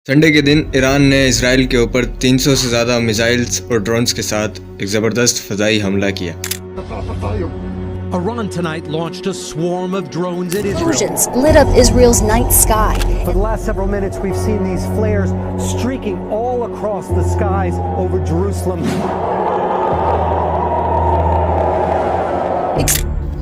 Sunday के दिन Iran ने इसराइल के ऊपर 300 से ज़्यादा मिसाइल्स और ड्रोन्स के साथ एक ज़बरदस्त फ़ज़ाई हमला किया। Iran tonight launched a swarm of drones at Israel. Explosions lit up Israel's night sky. For the last several minutes, we've seen these flares streaking all across the skies over Jerusalem.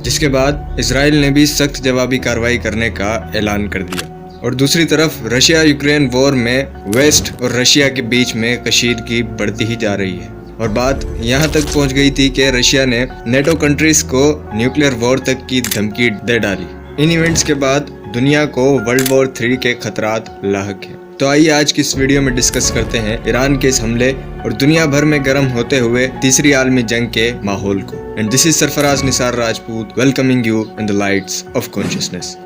जिसके बाद Israel ने भी सख्त जवाबी कार्रवाई करने का ऐलान कर दिया। और दूसरी तरफ रशिया यूक्रेन वॉर में वेस्ट और रशिया के बीच में कशीदगी बढ़ती ही जा रही है और बात यहाँ तक पहुँच गई थी कि रशिया ने नेटो कंट्रीज को न्यूक्लियर वॉर तक की धमकी दे डाली। इन इवेंट्स के बाद दुनिया को वर्ल्ड वॉर 3 के खतरात लाहक हैं। तो आइए आज की इस वीडियो में डिस्कस करते हैं ईरान के इस हमले और दुनिया भर में गर्म होते हुए तीसरी आलमी जंग के माहौल को। And this is Sarfaraz Nisar Rajput welcoming you in the lights off consciousness.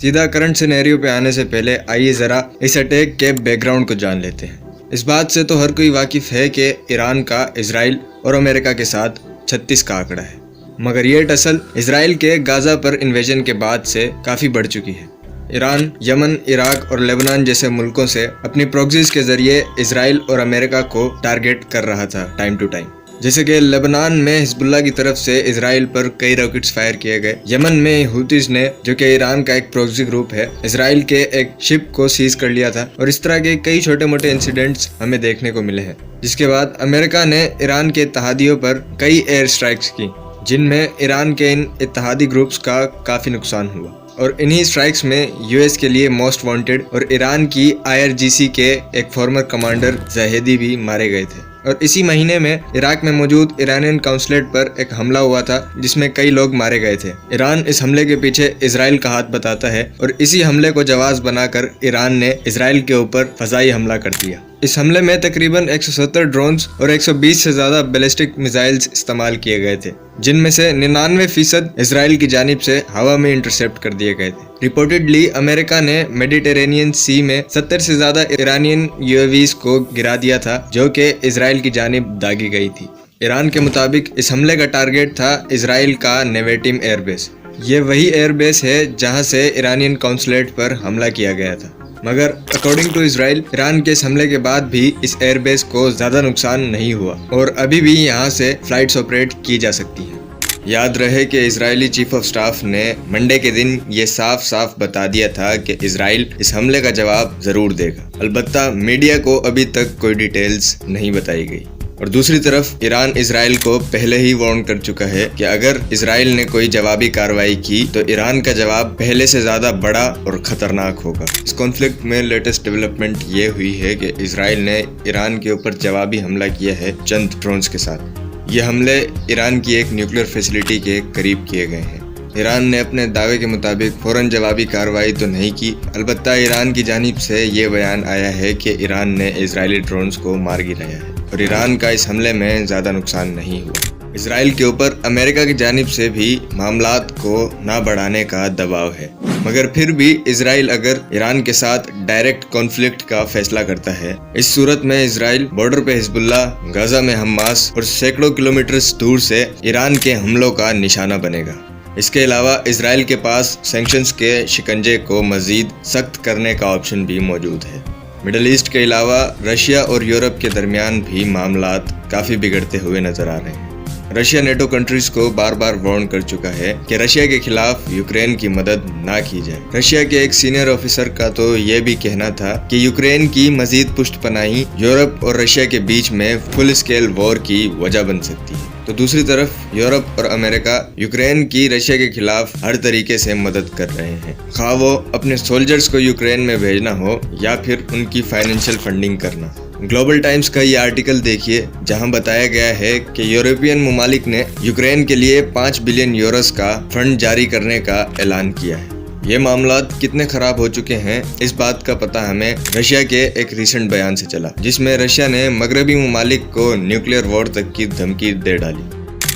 सीधा करंट सिनेरियो पे आने से पहले आइए जरा इस अटैक के बैकग्राउंड को जान लेते हैं। इस बात से तो हर कोई वाकिफ है कि ईरान का इजराइल और अमेरिका के साथ 36 का आंकड़ा है, मगर ये टसल इजराइल के गाजा पर इन्वेजन के बाद से काफ़ी बढ़ चुकी है। ईरान, यमन, इराक और लेबनान जैसे मुल्कों से अपनी प्रॉक्सीज के जरिए इजराइल और अमेरिका को टारगेट कर रहा था टाइम टू टाइम। जैसे कि लेबनान में हिजबुल्लाह की तरफ से इजराइल पर कई रॉकेट्स फायर किए गए। यमन में हुतीज ने, जो कि ईरान का एक प्रॉक्सी ग्रुप है, इजराइल के एक शिप को सीज कर लिया था और इस तरह के कई छोटे मोटे इंसिडेंट्स हमें देखने को मिले हैं। जिसके बाद अमेरिका ने ईरान के इत्तेहादियों पर कई एयर स्ट्राइक्स की, जिनमें ईरान के इन इत्तेहादी ग्रुप्स का काफी नुकसान हुआ और इन्हीं स्ट्राइक्स में यूएस के लिए मोस्ट वांटेड और ईरान की IRGC के एक फॉर्मर कमांडर जाहिदी भी मारे गए थे। और इसी महीने में इराक में मौजूद ईरानियन काउंसलेट पर एक हमला हुआ था जिसमें कई लोग मारे गए थे। ईरान इस हमले के पीछे इजराइल का हाथ बताता है और इसी हमले को जवाब बनाकर ईरान ने इजराइल के ऊपर फजाई हमला कर दिया। इस हमले में तकरीबन 170 ड्रोन्स और 120 से ज्यादा बैलिस्टिक मिसाइल्स इस्तेमाल किए गए थे, जिनमें से 99% इजराइल की जानिब से हवा में इंटरसेप्ट कर दिए गए थे। रिपोर्टेडली अमेरिका ने मेडिटेरेनियन सी में 70 से ज्यादा ईरानियन UAVs को गिरा दिया था, जो कि इजराइल की जानिब दागी गई थी। ईरान के मुताबिक इस हमले का टारगेट था इजराइल का नेवेटिम एयरबेस। ये वही एयरबेस है जहां से ईरानियन काउंसलेट पर हमला किया गया था, मगर अकॉर्डिंग टू इजराइल ईरान के इस हमले के बाद भी इस एयरबेस को ज्यादा नुकसान नहीं हुआ और अभी भी यहां से फ्लाइट्स ऑपरेट की जा सकती हैं। याद रहे कि इजरायली चीफ ऑफ स्टाफ ने मंडे के दिन ये साफ साफ बता दिया था कि इजराइल इस हमले का जवाब जरूर देगा। अलबत्ता मीडिया को अभी तक कोई डिटेल्स नहीं बताई गई। और दूसरी तरफ ईरान इजराइल को पहले ही वार्न कर चुका है कि अगर इजराइल ने कोई जवाबी कार्रवाई की तो ईरान का जवाब पहले से ज्यादा बड़ा और खतरनाक होगा। इस कॉन्फ्लिक्ट में लेटेस्ट डेवलपमेंट ये हुई है कि इजराइल ने ईरान के ऊपर जवाबी हमला किया है चंद ड्रोन्स के साथ। ये हमले ईरान की एक न्यूक्लियर फैसिलिटी के करीब किए गए हैं। ईरान ने अपने दावे के मुताबिक फौरन जवाबी कार्रवाई तो नहीं की, अलबत्ता ईरान की जानिब से ये बयान आया है कि ईरान ने इजरायली ड्रोन्स को मार गिराया है और ईरान का इस हमले में ज़्यादा नुकसान नहीं हुआ। इजराइल के ऊपर अमेरिका की जानिब से भी मामलात को ना बढ़ाने का दबाव है, मगर फिर भी इजराइल अगर ईरान के साथ डायरेक्ट कॉन्फ्लिक्ट का फैसला करता है, इस सूरत में इजराइल बॉर्डर पे हिजबुल्लाह, गाजा में हमास और सैकड़ों किलोमीटर दूर से ईरान के हमलों का निशाना बनेगा। इसके अलावा इजराइल के पास सैंक्शंस के शिकंजे को मजीद सख्त करने का ऑप्शन भी मौजूद है। मिडल ईस्ट के अलावा रशिया और यूरोप के दरमियान भी मामलात काफ़ी बिगड़ते हुए नजर आ रहे हैं। रशिया नेटो कंट्रीज को बार बार वार्न कर चुका है कि रशिया के खिलाफ यूक्रेन की मदद ना की जाए। रशिया के एक सीनियर ऑफिसर का तो ये भी कहना था कि यूक्रेन की मजीद पुष्टपनाही यूरोप और रशिया के बीच में फुल स्केल वॉर की वजह बन सकती है। तो दूसरी तरफ यूरोप और अमेरिका यूक्रेन की रशिया के खिलाफ हर तरीके से मदद कर रहे हैं, खा वो अपने सोल्जर्स को यूक्रेन में भेजना हो या फिर उनकी फाइनेंशियल फंडिंग करना। ग्लोबल टाइम्स का ये आर्टिकल देखिए, जहां बताया गया है कि यूरोपियन ममालिक ने यूक्रेन के लिए 5 बिलियन यूरोस का फंड जारी करने का ऐलान किया है। ये मामलात कितने खराब हो चुके हैं, इस बात का पता हमें रशिया के एक रिसेंट बयान से चला, जिसमें रशिया ने मगरबी ममालिक को न्यूक्लियर वॉर तक की धमकी दे डाली।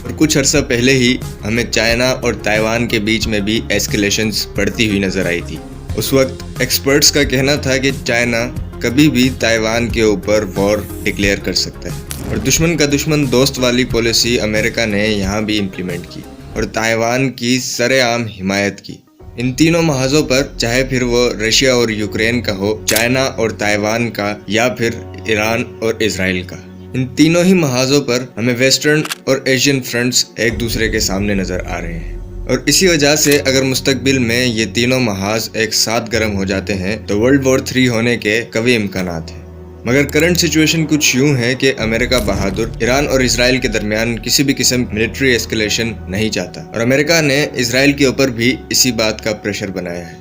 और कुछ अर्सा पहले ही हमें चाइना और ताइवान के बीच में भी एस्केलेशंस बढ़ती हुई नजर आई थी। उस वक्त एक्सपर्ट्स का कहना था कि चाइना कभी भी ताइवान के ऊपर वॉर डिक्लेयर कर सकता है और दुश्मन का दुश्मन दोस्त वाली पॉलिसी अमेरिका ने यहाँ भी इम्प्लीमेंट की। और ताइवान की सरेआम हिमायत की। इन तीनों महाजों पर, चाहे फिर वो रशिया और यूक्रेन का हो, चाइना और ताइवान का, या फिर ईरान और इजराइल का, इन तीनों ही महाजों पर हमें वेस्टर्न और एशियन फ्रंट्स एक दूसरे के सामने नजर आ रहे हैं। और इसी वजह से अगर मुस्तकबिल में ये तीनों महाज एक साथ गर्म हो जाते हैं तो वर्ल्ड वॉर 3 होने के कभी इम्कानात हैं। मगर करंट सिचुएशन कुछ यूं है कि अमेरिका बहादुर ईरान और इजराइल के दरमियान किसी भी किस्म मिलिट्री एस्केलेशन नहीं चाहता, और अमेरिका ने इजराइल के ऊपर भी इसी बात का प्रेशर बनाया है।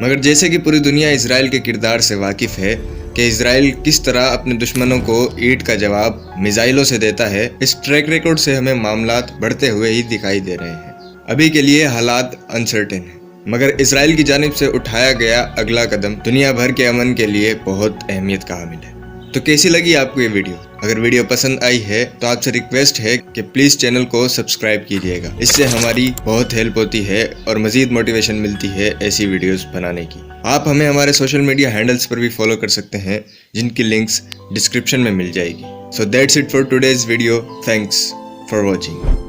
मगर जैसे कि पूरी दुनिया इजराइल के किरदार से वाकिफ है कि इजराइल किस तरह अपने दुश्मनों को ईंट का जवाब मिसाइलों से देता है, इस ट्रैक रिकॉर्ड से हमें मामलात बढ़ते हुए ही दिखाई दे रहे हैं। अभी के लिए हालात अनसर्टेन है, मगर इजराइल की जानिब से उठाया गया अगला कदम दुनिया भर के अमन के लिए बहुत अहमियत का हामिल है। तो कैसी लगी आपको ये वीडियो? अगर वीडियो पसंद आई है तो आपसे रिक्वेस्ट है कि प्लीज चैनल को सब्सक्राइब कीजिएगा। इससे हमारी बहुत हेल्प होती है और मजीद मोटिवेशन मिलती है ऐसी वीडियोस बनाने की। आप हमें हमारे सोशल मीडिया हैंडल्स पर भी फॉलो कर सकते हैं, जिनकी लिंक्स डिस्क्रिप्शन में मिल जाएगी। So that's it for today's video. Thanks for watching.